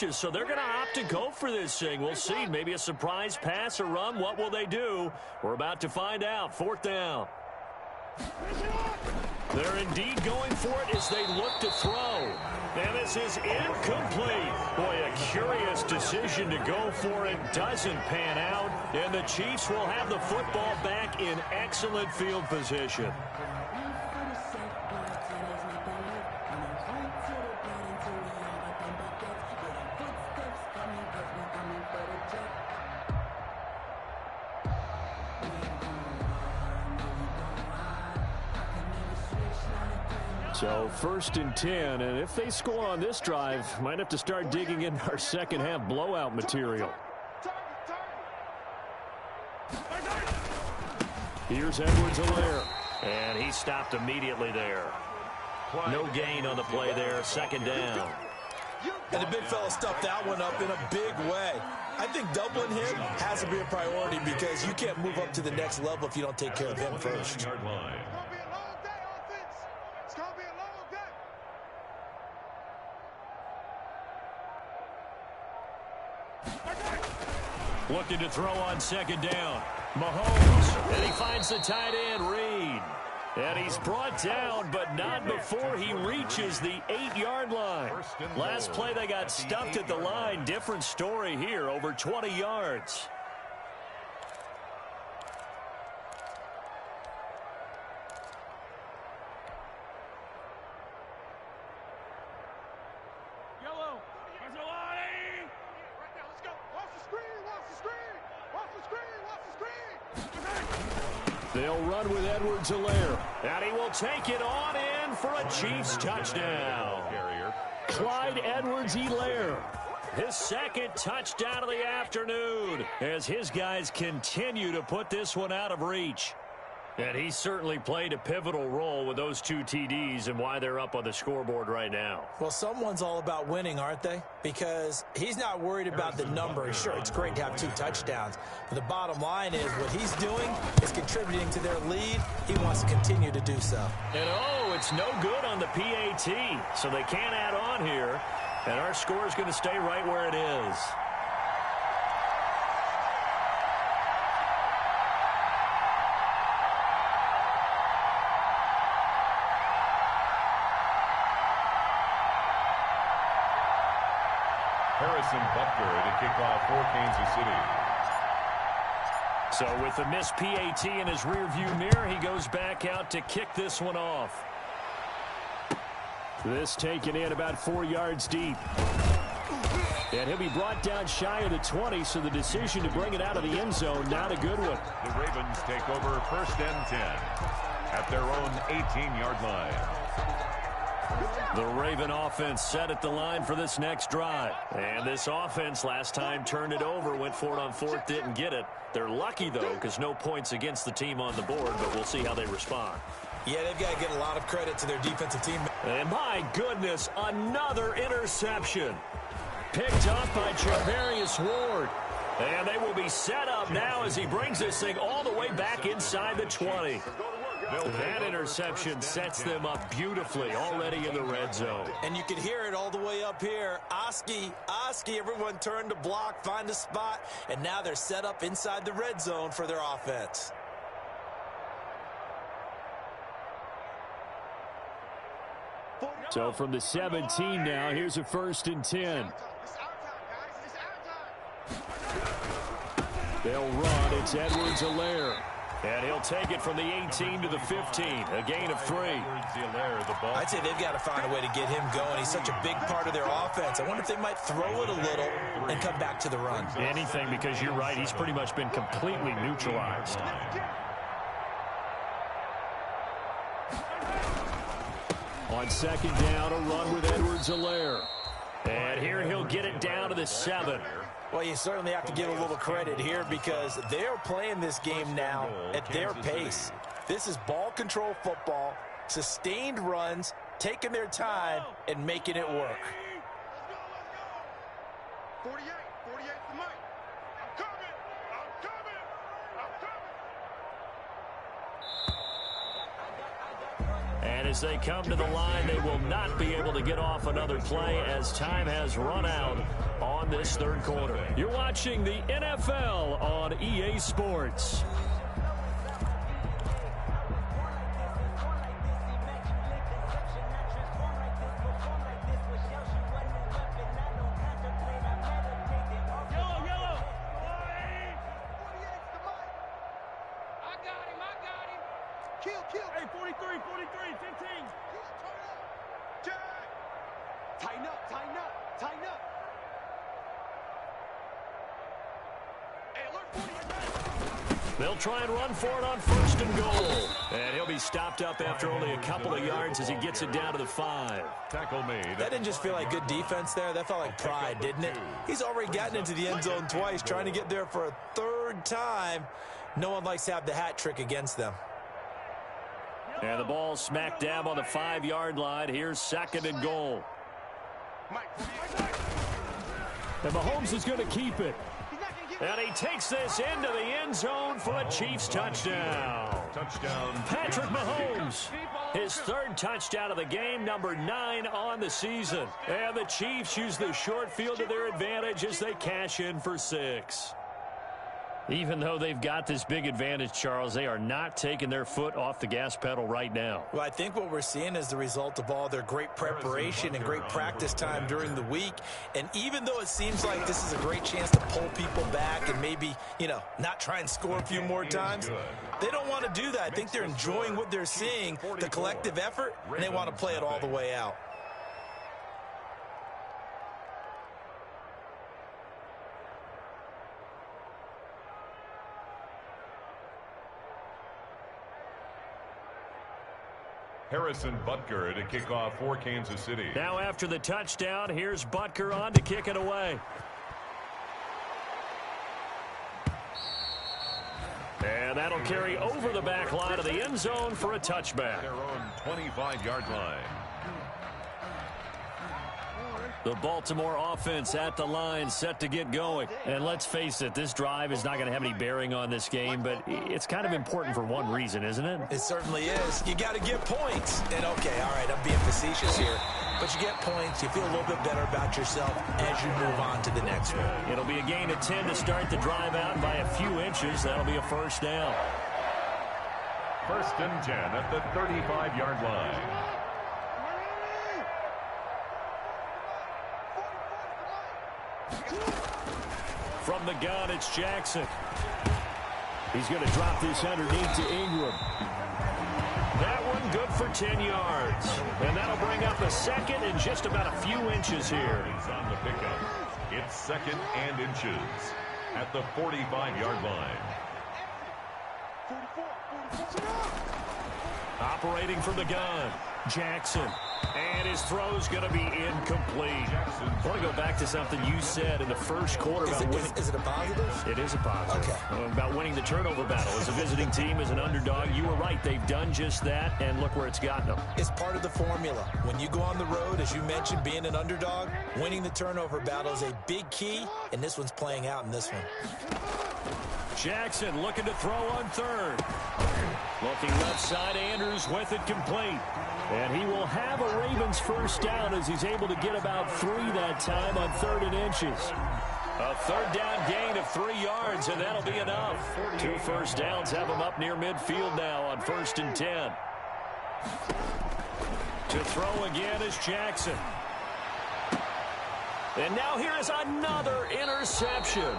coaches, so they're going to opt to go for this thing. We'll see. Maybe a surprise pass or run. What will they do? We're about to find out. 4th down. They're indeed going for it as they look to throw. And this is incomplete. Boy, a curious decision to go for it. Doesn't pan out. And the Chiefs will have the football back in excellent field position. So 1st and 10, and if they score on this drive, might have to start digging in our second half blowout material. Here's Edwards-Helaire, and he stopped immediately there. No gain on the play there, 2nd down. And the big fella stuffed that one up in a big way. I think doubling him has to be a priority because you can't move up to the next level if you don't take care of him first. Looking to throw on 2nd down. Mahomes, and he finds the tight end, Reed. And he's brought down, but not before he reaches the 8-yard line. Last play, they got stuffed at the line. Different story here, over 20 yards. They'll run with Edwards-Helaire, and he will take it on in for a Chiefs touchdown. Clyde Edwards-Helaire, his 2nd touchdown of the afternoon, as his guys continue to put this one out of reach. And he certainly played a pivotal role with those 2 TDs and why they're up on the scoreboard right now. Well, someone's all about winning, aren't they? Because he's not worried about the number. Sure, it's great to have 2 touchdowns. But the bottom line is what he's doing is contributing to their lead. He wants to continue to do so. And, oh, it's no good on the PAT. So they can't add on here. And our score is going to stay right where it is. Harrison Butker to kick off for Kansas City. So with the missed PAT in his rearview mirror, he goes back out to kick this one off. This taken in about 4 yards deep. And he'll be brought down shy of the 20, so the decision to bring it out of the end zone, not a good one. The Ravens take over 1st and 10 at their own 18-yard line. The Raven offense set at the line for this next drive. And this offense last time turned it over, went for it on 4th, didn't get it. They're lucky, though, because no points against the team on the board, but we'll see how they respond. Yeah, they've got to get a lot of credit to their defensive team. And my goodness, another interception. Picked up by Charvarius Ward. And they will be set up now as he brings this thing all the way back inside the 20. That interception sets them up beautifully already in the red zone. And you can hear it all the way up here. Oski, everyone turned to block, find a spot, and now they're set up inside the red zone for their offense. So from the 17 now, here's a 1st and 10. They'll run. It's Edwards-Helaire. And he'll take it from the 18 to the 15. A gain of 3. I'd say they've got to find a way to get him going. He's such a big part of their offense. I wonder if they might throw it a little and come back to the run. Anything, because you're right. He's pretty much been completely neutralized. On 2nd down, a run with Edwards-Helaire. And here he'll get it down to the 7. Well, you certainly have to give a little credit here because they're playing this game now at their pace. This is ball control football, sustained runs, taking their time, and making it work. 48 for Mike. I'm coming. And as they come to the line, they will not be able to get off another play as time has run out on this third quarter. You're watching the NFL on EA Sports. Hey, 43, 15. Jack! Tighten up. Hey, alert 48. They'll try and run for it on first and goal. And he'll be stopped up after only a couple of yards as he gets it down to the 5. Tackle made. That didn't just feel like good defense there. That felt like pride, didn't it? He's already gotten into the end zone twice, trying to get there for a third time. No one likes to have the hat trick against them. And the ball smack dab on the 5-yard line. Here's second and goal. And Mahomes is going to keep it. And he takes this into the end zone for a Chiefs touchdown. Touchdown. Patrick Mahomes, his third touchdown of the game, number 9 on the season. And the Chiefs use the short field to their advantage as they cash in for 6. Even though they've got this big advantage, Charles, they are not taking their foot off the gas pedal right now. Well, I think what we're seeing is the result of all their great preparation and great practice time during the week. And even though it seems like this is a great chance to pull people back and maybe, not try and score a few more times, they don't want to do that. I think they're enjoying what they're seeing, the collective effort, and they want to play it all the way out. Harrison Butker to kick off for Kansas City. Now after the touchdown, here's Butker on to kick it away. And that'll carry over the back line of the end zone for a touchback. Their own 25-yard line. The Baltimore offense at the line, set to get going. And let's face it, this drive is not going to have any bearing on this game, but it's kind of important for one reason, isn't it? It certainly is. You got to get points. And, okay, all right, I'm being facetious here. But you get points, you feel a little bit better about yourself as you move on to the next one. It'll be a gain of 10 to start the drive out by a few inches. That'll be a first down. First and 10 at the 35-yard line. From the gun, it's Jackson. He's going to drop this underneath to Ingram. That one good for 10 yards. And that'll bring up a second and just about a few inches here. He's on the pickup. It's second and inches at the 45-yard line. Operating from the gun, Jackson. And his throw's going to be incomplete. I want to go back to something you said in the first quarter about winning. Is it a positive? It is a positive. Okay. About winning the turnover battle. As a visiting team, as an underdog, you were right. They've done just that, and look where it's gotten them. It's part of the formula. When you go on the road, as you mentioned, being an underdog, winning the turnover battle is a big key, and this one's playing out in this one. Jackson looking to throw on third. Looking left side, Andrews with it complete. And he will have a Ravens first down as he's able to get about 3 that time on 3rd and inches. A third down gain of 3 yards, and that'll be enough. 2 first downs have him up near midfield now on 1st and 10. To throw again is Jackson. And now here is another interception.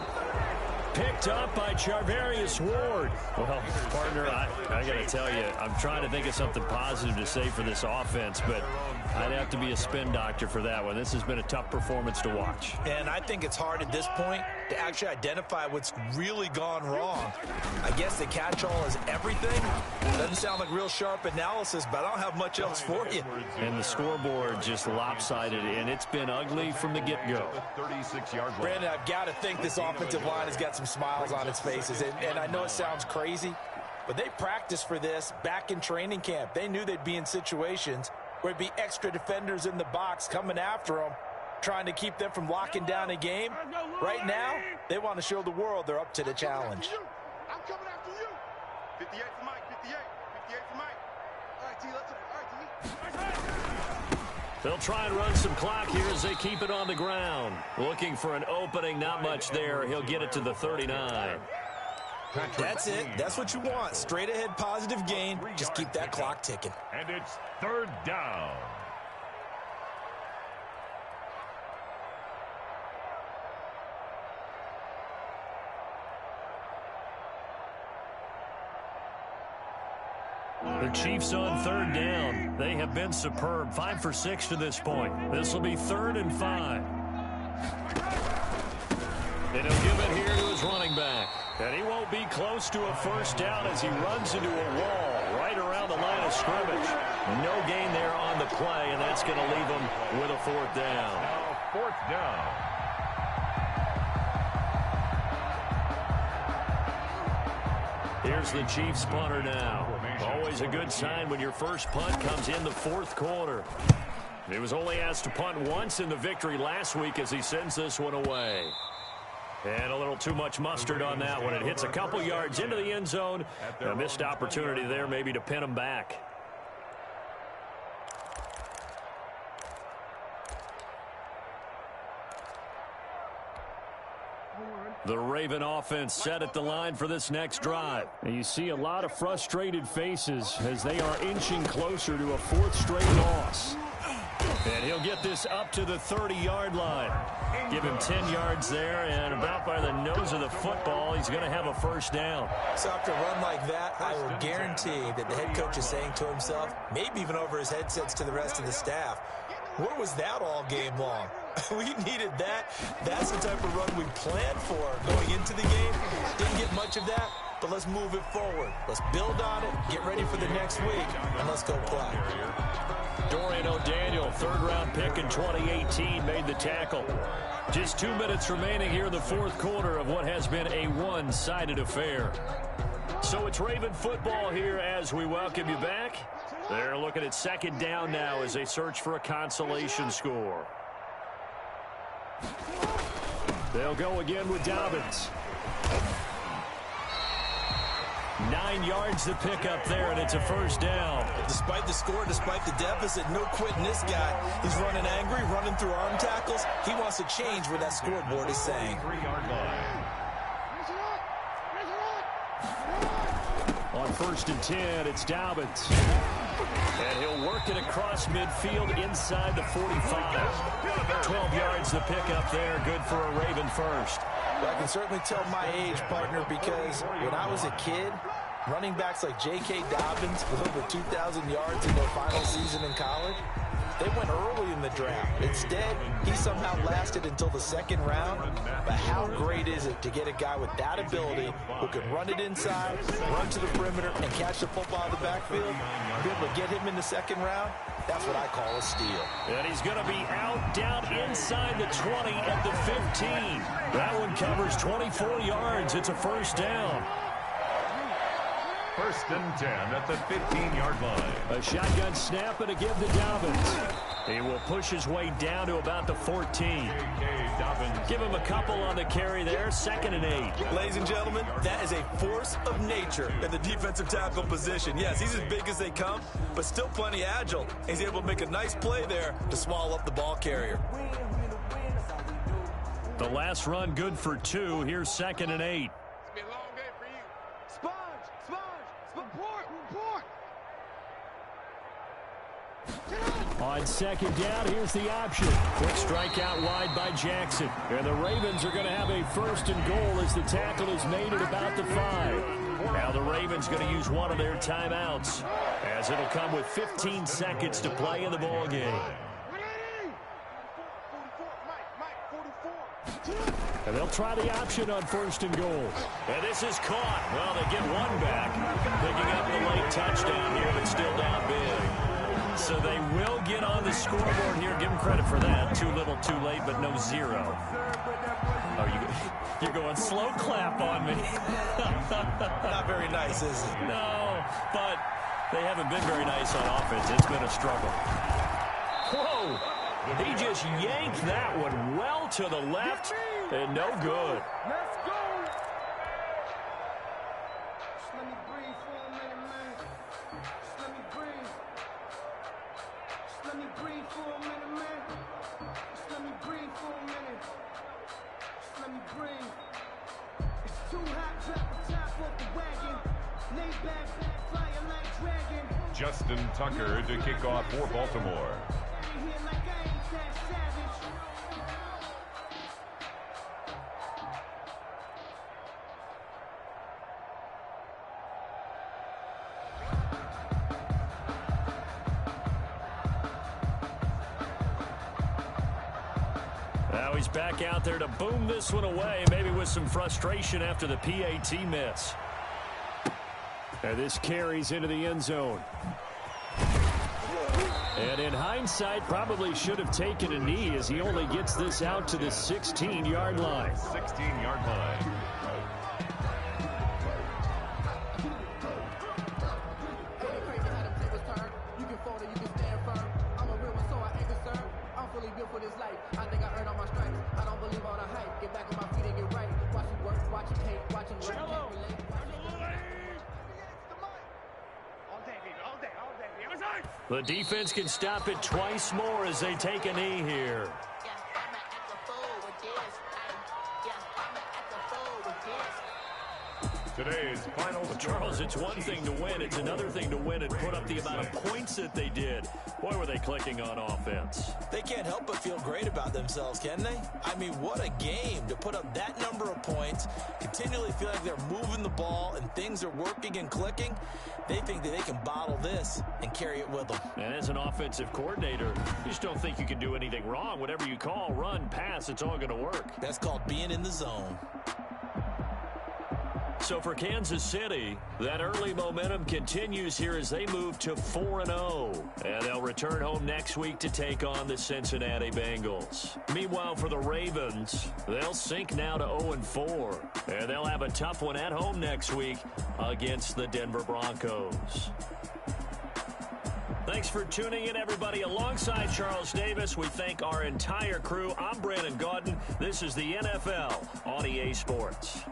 Picked up by Charvarius Ward. Well, partner, I got to tell you, I'm trying to think of something positive to say for this offense, but I'd have to be a spin doctor for that one. This has been a tough performance to watch. And I think it's hard at this point to actually identify what's really gone wrong. I guess the catch-all is everything. Doesn't sound like real sharp analysis, but I don't have much else for you. And the scoreboard just lopsided, and it's been ugly from the get-go. Brandon, I've got to think this offensive line has got some smiles on its faces. And I know it sounds crazy, but they practiced for this back in training camp. They knew they'd be in situations where there'd be extra defenders in the box coming after them, trying to keep them from locking down a game. Right now, they want to show the world they're up to the challenge. I'm coming after you. 58 for Mike, 58. 58 for Mike. All right, T, let's go. All right, T. They'll try and run some clock here as they keep it on the ground. Looking for an opening, not much there. He'll get it to the 39. That's it. That's what you want. Straight ahead positive gain. Just keep that clock ticking. And it's third down. The Chiefs on third down. They have been superb. 5 for 6 to this point. This will be 3rd and 5. And he'll give it here to his running back. And he won't be close to a first down as he runs into a wall right around the line of scrimmage. No gain there on the play, and that's going to leave him with a 4th down. Now 4th down. Here's the Chiefs punter now. Always a good sign when your first punt comes in the 4th quarter. He was only asked to punt once in the victory last week as he sends this one away. And a little too much mustard on that one. It hits a couple yards into the end zone. A missed opportunity there maybe to pin him back. The Raven offense set at the line for this next drive. And you see a lot of frustrated faces as they are inching closer to a 4th straight loss. And he'll get this up to the 30-yard line. Give him 10 yards there, and about by the nose of the football, he's going to have a first down. So after a run like that, I will guarantee that the head coach is saying to himself, maybe even over his headsets to the rest of the staff, what was that all game long? We needed that. That's the type of run we planned for going into the game. Didn't get much of that, but let's move it forward. Let's build on it, get ready for the next week, and let's go play. Dorian O'Daniel, 3rd-round pick in 2018, made the tackle. Just 2 minutes remaining here in the 4th quarter of what has been a one-sided affair. So it's Raven football here as we welcome you back. They're looking at 2nd down now as they search for a consolation score. They'll go again with Dobbins. 9 yards to pick up there, and it's a first down. Despite the score, despite the deficit, no quitting this guy. He's running angry, running through arm tackles. He wants to change what that scoreboard is saying. 3-yard line. On 1st and 10, it's Dobbins. And he'll work it across midfield inside the 45. 12 yards to pick up there. Good for a Raven first. Well, I can certainly tell my age, partner, because when I was a kid, running backs like J.K. Dobbins with over 2,000 yards in their final season in college, they went early in the draft. Instead, he somehow lasted until the 2nd round. But how great is it to get a guy with that ability who can run it inside, run to the perimeter, and catch the football in the backfield? Be able to get him in the 2nd round, that's what I call a steal. And he's going to be out, down inside the 20 at the 15. That one covers 24 yards. It's a first down. 1st and 10 at the 15-yard line. A shotgun snap and a give to Dobbins. He will push his way down to about the 14. Give him a couple on the carry there. 2nd and 8. Ladies and gentlemen, that is a force of nature in the defensive tackle position. Yes, he's as big as they come, but still plenty agile. He's able to make a nice play there to swallow up the ball carrier. The last run good for 2. Here's 2nd and 8. It's been a long day for you. Sponge, report. On 2nd down, here's the option. Quick strike out wide by Jackson. And the Ravens are going to have a 1st and goal as the tackle is made at about the 5. Now the Ravens going to use one of their timeouts as it'll come with 15 seconds to play in the ball game. And they'll try the option on 1st and goal. And this is caught. Well, they get one back. Picking up the late touchdown here, but still down big. So they will get on the scoreboard here. Give them credit for that. Too little, too late, but no 0. Oh, you're going slow clap on me. Not very nice, is it? No, but they haven't been very nice on offense. It's been a struggle. Whoa! He just yanked that one well to the left, and no good. Let's go. Just let me breathe for a minute, man. Just let me breathe. Just let me breathe for a minute. let me breathe. It's too hot, drop the top off the wagon. Lay back, flying like dragon. Justin Tucker to kick off for Baltimore. Here like I ain't that savage. Now he's back out there to boom this one away, maybe with some frustration after the PAT miss. And this carries into the end zone. And in hindsight, probably should have taken a knee as he only gets this out to the 16-yard line. 16-yard line. The defense can stop it twice more as they take a knee here. Today's final Well, Charles, it's one thing to win. It's another thing to win and put up the amount of points that they did. Boy, were they clicking on offense. They can't help but feel great about themselves, can they? I mean, what a game to put up that number of points, continually feel like they're moving the ball and things are working and clicking. They think that they can bottle this and carry it with them. And as an offensive coordinator, you just don't think you can do anything wrong. Whatever you call, run, pass, it's all going to work. That's called being in the zone. So for Kansas City, that early momentum continues here as they move to 4-0. And they'll return home next week to take on the Cincinnati Bengals. Meanwhile, for the Ravens, they'll sink now to 0-4. And they'll have a tough one at home next week against the Denver Broncos. Thanks for tuning in, everybody. Alongside Charles Davis, we thank our entire crew. I'm Brandon Gaudin. This is the NFL on EA Sports.